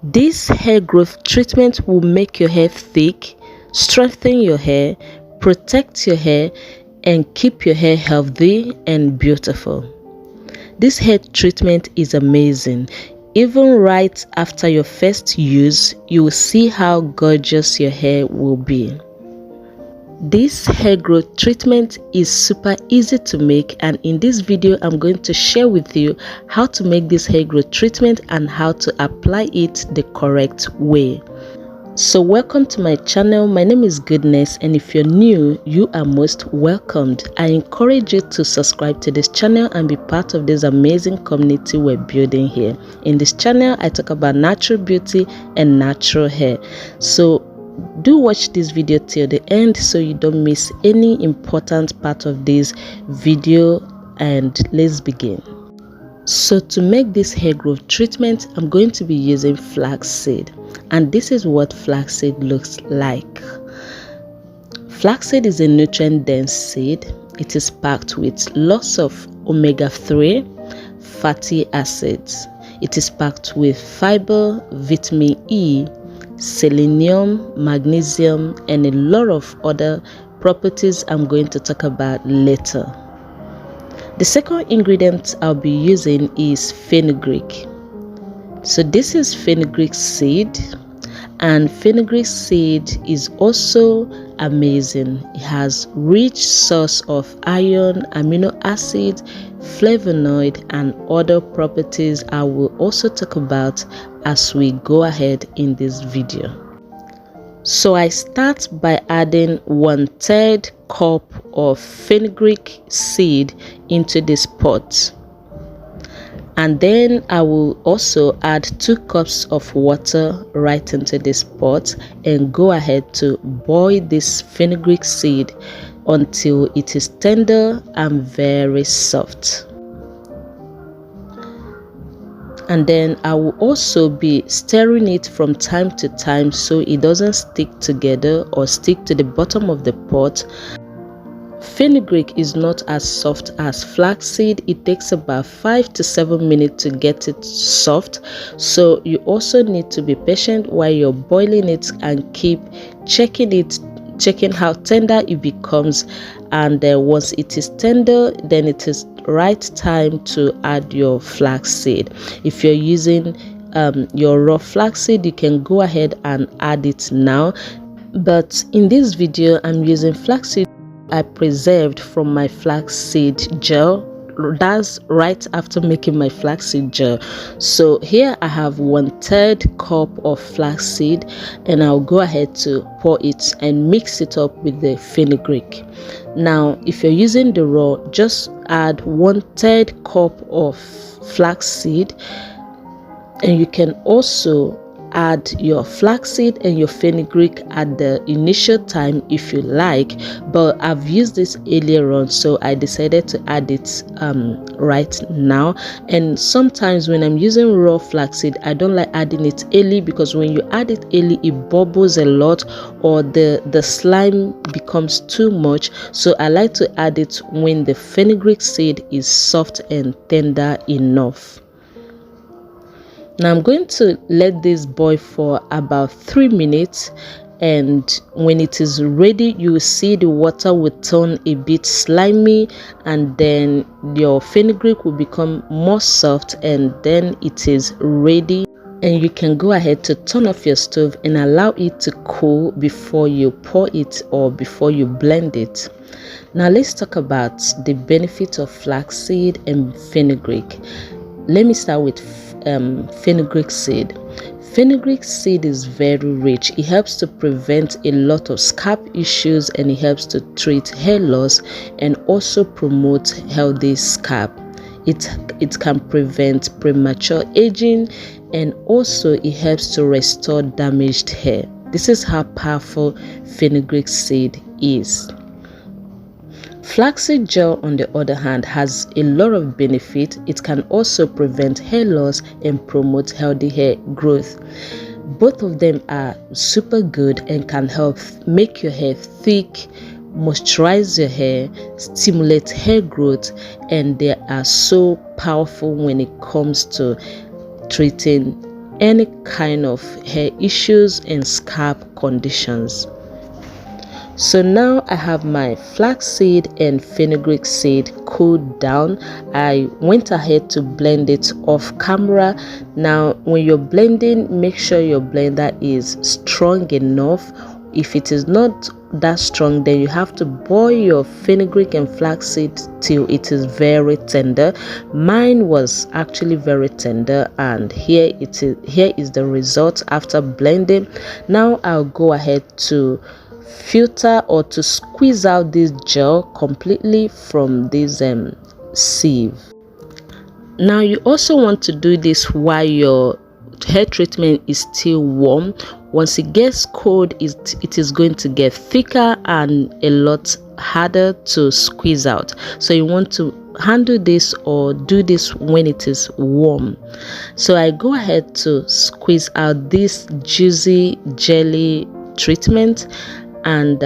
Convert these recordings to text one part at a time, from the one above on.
This hair growth treatment will make your hair thick, strengthen your hair, protect your hair, and keep your hair healthy and beautiful. This hair treatment is amazing. Even right after your first use, you will see how gorgeous your hair will be. This hair growth treatment is super easy to make, and in this video I'm going to share with you how to make this hair growth treatment and how to apply it the correct way. So welcome to my channel. My name is Goodness, and if you're new, you are most welcomed. I encourage you to subscribe to this channel and be part of this amazing community we're building here. In this channel I talk about natural beauty and natural hair, so do watch this video till the end so you don't miss any important part of this video. And let's begin. So to make this hair growth treatment, I'm going to be using flaxseed, and this is what flaxseed looks like. Flaxseed is a nutrient dense seed. It is packed with lots of omega-3 fatty acids. It is packed with fiber, vitamin E, selenium, magnesium, and a lot of other properties I'm going to talk about later. The second ingredient I'll be using is fenugreek. So this is fenugreek seed, and fenugreek seed is also amazing. It has rich source of iron, amino acids, flavonoid, and other properties I will also talk about as we go ahead in this video. So I start by adding 1/3 cup of fenugreek seed into this pot, and then I will also add 2 cups of water right into this pot and go ahead to boil this fenugreek seed until it is tender and very soft. And then I will also be stirring it from time to time so it doesn't stick together or stick to the bottom of the pot. Fenugreek is not as soft as flaxseed. It takes about 5 to 7 minutes to get it soft, so you also need to be patient while you're boiling it and keep checking how tender it becomes. And once it is tender, then it is right time to add your flaxseed. If you're using your raw flaxseed, you can go ahead and add it now, but in this video I'm using flaxseed I preserved from my flaxseed gel. That's right after making my flaxseed gel. So here I have 1/3 cup of flaxseed, and I'll go ahead to pour it and mix it up with the fenugreek. Now if you're using the raw, just add 1/3 cup of flaxseed, and you can also add your flaxseed and your fenugreek at the initial time if you like, but I've used this earlier on, so I decided to add it right now. And sometimes when I'm using raw flaxseed, I don't like adding it early, because when you add it early it bubbles a lot or the slime becomes too much, so I like to add it when the fenugreek seed is soft and tender enough. Now I'm going to let this boil for about 3 minutes, and when it is ready, you will see the water will turn a bit slimy, and then your fenugreek will become more soft, and then it is ready, and you can go ahead to turn off your stove and allow it to cool before you pour it or before you blend it. Now let's talk about the benefits of flaxseed and fenugreek. Let me start with fenugreek seed. Fenugreek seed is very rich. It helps to prevent a lot of scalp issues, and it helps to treat hair loss and also promote healthy scalp. It can prevent premature aging, and also it helps to restore damaged hair. This is how powerful fenugreek seed is. Flaxseed gel, on the other hand, has a lot of benefit. It can also prevent hair loss and promote healthy hair growth. Both of them are super good and can help make your hair thick, moisturize your hair, stimulate hair growth, and they are so powerful when it comes to treating any kind of hair issues and scalp conditions. So now I have my flaxseed and fenugreek seed cooled down. I went ahead to blend it off camera. Now when you're blending, make sure your blender is strong enough. If it is not that strong, then you have to boil your fenugreek and flaxseed till it is very tender. Mine was actually very tender, and here is the result after blending. Now I'll go ahead to filter or to squeeze out this gel completely from this sieve. Now you also want to do this while your hair treatment is still warm. Once it gets cold, it is going to get thicker and a lot harder to squeeze out. So you want to handle this or do this when it is warm. So I go ahead to squeeze out this juicy jelly treatment, and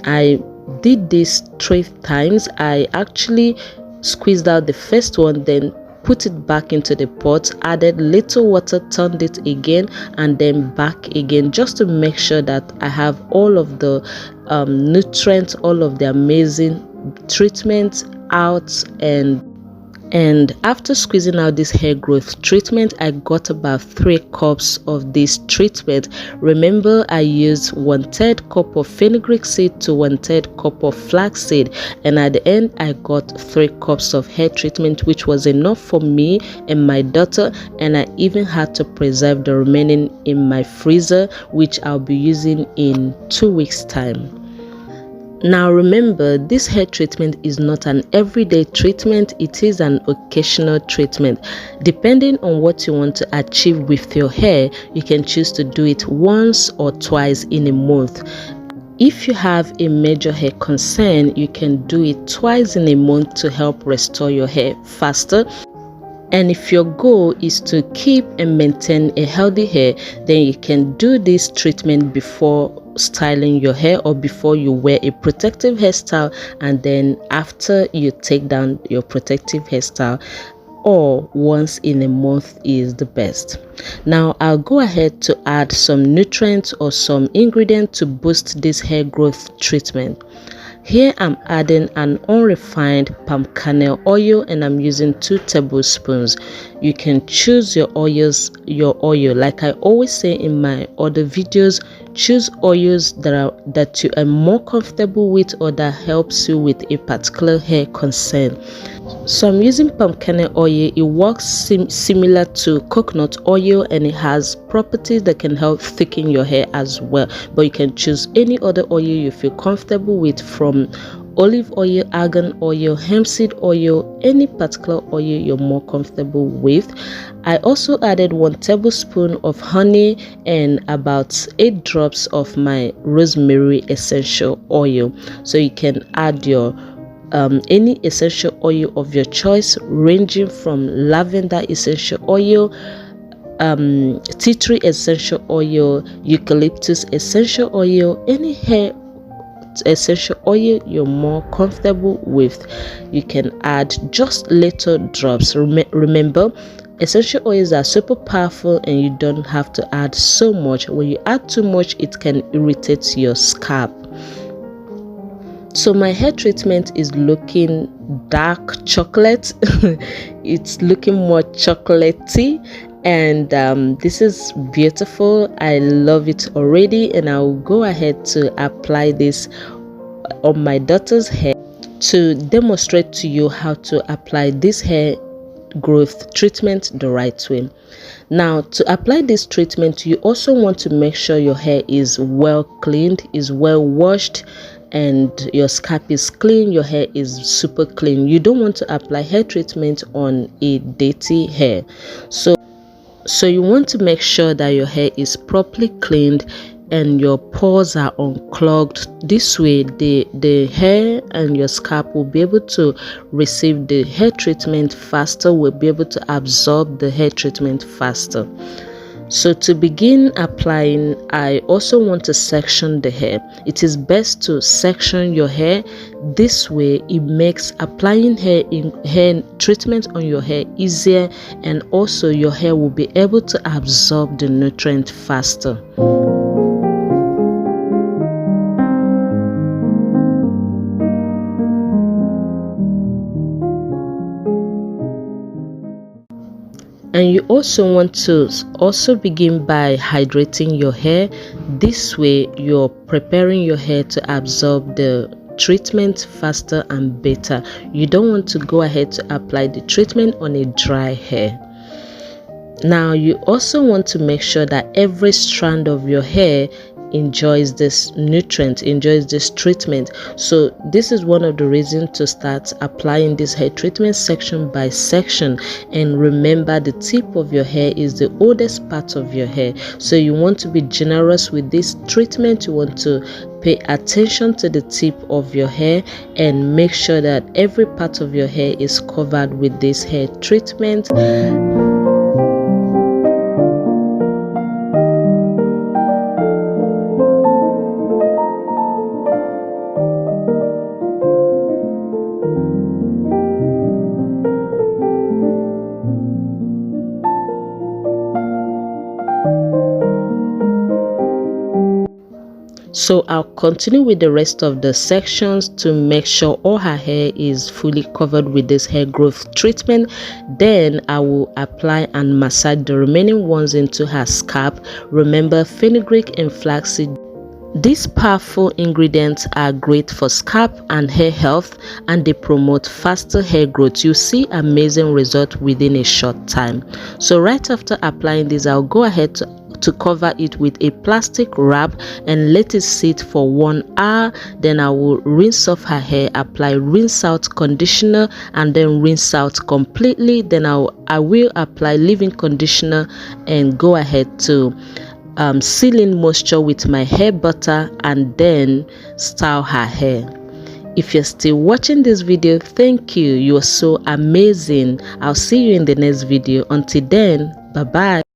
I did this 3 times. I actually squeezed out the first one, then put it back into the pot, added little water, turned it again, and then back again, just to make sure that I have all of the nutrients, all of the amazing treatments out. And after squeezing out this hair growth treatment, I got about 3 cups of this treatment. Remember, I used 1/3 cup of fenugreek seed to 1/3 cup of flaxseed, and at the end I got 3 cups of hair treatment, which was enough for me and my daughter. And I even had to preserve the remaining in my freezer, which I'll be using in 2 weeks time. Now remember, this hair treatment is not an everyday treatment, it is an occasional treatment. Depending on what you want to achieve with your hair, you can choose to do it once or twice in a month. If you have a major hair concern, you can do it twice in a month to help restore your hair faster. And if your goal is to keep and maintain a healthy hair, then you can do this treatment before styling your hair or before you wear a protective hairstyle, and then after you take down your protective hairstyle, or once in a month is the best. Now I'll go ahead to add some nutrients or some ingredient to boost this hair growth treatment. Here I'm adding an unrefined palmkernel oil, and I'm using 2 tablespoons. You can choose your oil. Like I always say in my other videos, choose oils that you are more comfortable with or that helps you with a particular hair concern. So I'm using palmkernel oil. It works similar to coconut oil, and it has properties that can help thicken your hair as well. But you can choose any other oil you feel comfortable with, from olive oil, argan oil, hemp seed oil, any particular oil you're more comfortable with. I also added 1 tablespoon of honey and about 8 drops of my Rosemary Essential oil. So you can add your any essential oil of your choice, ranging from lavender essential oil, tea tree essential oil, eucalyptus essential oil, any hair essential oil you're more comfortable with. You can add just little drops. Remember, essential oils are super powerful and you don't have to add so much. When you add too much, it can irritate your scalp. So my hair treatment is looking dark chocolate. It's looking more chocolatey, and this is beautiful. I love it already, and I'll go ahead to apply this on my daughter's hair to demonstrate to you how to apply this hair growth treatment the right way. Now, to apply this treatment, you also want to make sure your hair is well cleaned, is well washed, and your scalp is clean, your hair is super clean. You don't want to apply hair treatment on a dirty hair. So you want to make sure that your hair is properly cleaned and your pores are unclogged. This way the hair and your scalp will be able to receive the hair treatment faster, will be able to absorb the hair treatment faster. So to begin applying, I also want to section the hair. It is best to section your hair. This way it makes applying hair treatment on your hair easier, and also your hair will be able to absorb the nutrient faster. And you also want to begin by hydrating your hair. This way you're preparing your hair to absorb the treatment faster and better. You don't want to go ahead to apply the treatment on a dry hair. Now you also want to make sure that every strand of your hair enjoys this nutrient, enjoys this treatment. So this is one of the reasons to start applying this hair treatment section by section. And remember, the tip of your hair is the oldest part of your hair, so you want to be generous with this treatment. You want to pay attention to the tip of your hair and make sure that every part of your hair is covered with this hair treatment. So I'll continue with the rest of the sections to make sure all her hair is fully covered with this hair growth treatment. Then I will apply and massage the remaining ones into her scalp. Remember, fenugreek and flaxseed, these powerful ingredients are great for scalp and hair health, and they promote faster hair growth. You see amazing results within a short time. So right after applying this, I'll go ahead to cover it with a plastic wrap and let it sit for 1 hour. Then I will rinse off her hair, apply rinse out conditioner, and then rinse out completely. Then I will apply leave-in conditioner and go ahead to seal in moisture with my hair butter and then style her hair. If you're still watching this video, thank you. You are so amazing. I'll see you in the next video. Until then, bye bye.